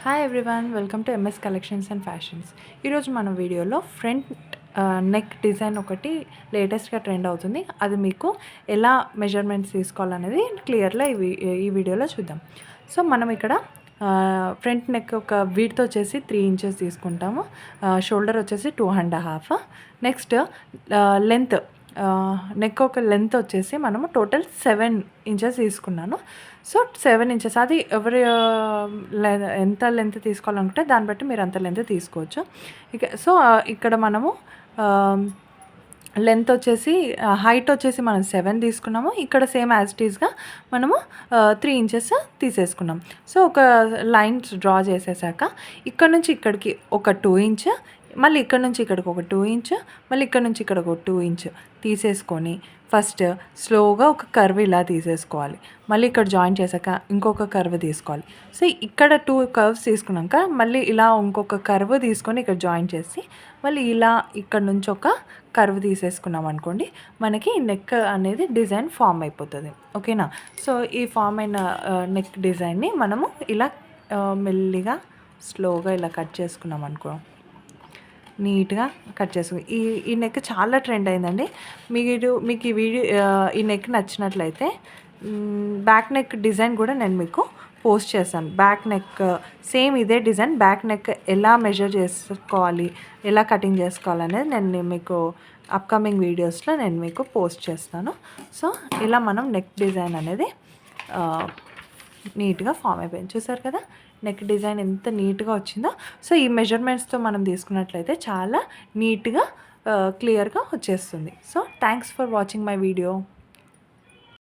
Hi everyone, welcome to MS collections and fashions. ఈరోజు మన వీడియోలో ఫ్రంట్ నెక్ డిజైన్ ఒకటి లేటెస్ట్గా ట్రెండ్ అవుతుంది. అది మీకు ఎలా మెజర్మెంట్స్ తీసుకోవాలనేది క్లియర్గా ఈ వీడియోలో చూద్దాం. సో మనం ఇక్కడ ఫ్రంట్ నెక్ ఒక వీడ్తో వచ్చేసి 3 ఇంచెస్ తీసుకుంటాము. షోల్డర్ వచ్చేసి 2.5. నెక్స్ట్ లెంత్ నెక్ ఒక లెంత్ వచ్చేసి మనము టోటల్ 7 ఇంచెస్ తీసుకున్నాను. సో 7 ఇంచెస్ అది ఎవరి ఎంత లెంత్ తీసుకోవాలనుకుంటే దాన్ని బట్టి మీరు అంత లెంత్ తీసుకోవచ్చు. సో ఇక్కడ మనము లెంత్ వచ్చేసి హైట్ వచ్చేసి మనం 7 తీసుకున్నాము. ఇక్కడ సేమ్ యాజ్ ఇట్ ఈస్గా మనము 3 ఇంచెస్ తీసేసుకున్నాం. సో ఒక లైన్స్ డ్రా చేసేసాక ఇక్కడ నుంచి ఇక్కడికి ఒక 2 ఇంచ్, మళ్ళీ ఇక్కడ నుంచి ఇక్కడికి ఒక 2 ఇంచ్, మళ్ళీ ఇక్కడ నుంచి ఇక్కడికి ఒక 2 ఇంచ్ తీసేసుకొని ఫస్ట్ స్లోగా ఒక కర్వ్ ఇలా తీసేసుకోవాలి. మళ్ళీ ఇక్కడ జాయిన్ చేశాక ఇంకొక కర్వ్ తీసుకోవాలి. సో ఇక్కడ 2 కర్వ్స్ తీసుకున్నాక మళ్ళీ ఇలా ఇంకొక కర్వ్ తీసుకొని ఇక్కడ జాయిన్ చేసి మళ్ళీ ఇలా ఇక్కడ నుంచి ఒక కర్వ్ తీసేసుకున్నాం అనుకోండి, మనకి నెక్ అనేది డిజైన్ ఫామ్ అయిపోతుంది. ఓకేనా? సో ఈ ఫామ్ అయిన నెక్ డిజైన్ని మనము ఇలా మెల్లిగా స్లోగా ఇలా కట్ చేసుకున్నాం అనుకో, నీట్గా కట్ చేసుకుని ఈ నెక్ చాలా ట్రెండ్ అయిందండి. మీకు ఈ నెక్ నచ్చినట్లయితే బ్యాక్ నెక్ డిజైన్ కూడా నేను మీకు పోస్ట్ చేస్తాను. బ్యాక్ నెక్ సేమ్ ఇదే డిజైన్, బ్యాక్ నెక్ ఎలా మెజర్ చేసుకోవాలి, ఎలా కటింగ్ చేసుకోవాలనేది నేను మీకు అప్కమింగ్ వీడియోస్లో నేను మీకు పోస్ట్ చేస్తాను. సో ఇలా మనం నెక్ డిజైన్ అనేది నీట్గా ఫామ్ అయిపోయింది. చూసారు కదా నెక్ డిజైన్ ఎంత నీట్గా వచ్చిందో. సో ఈ మెజర్మెంట్స్తో మనం తీసుకున్నట్లయితే చాలా నీట్గా క్లియర్గా వచ్చేస్తుంది. So thanks for watching my video.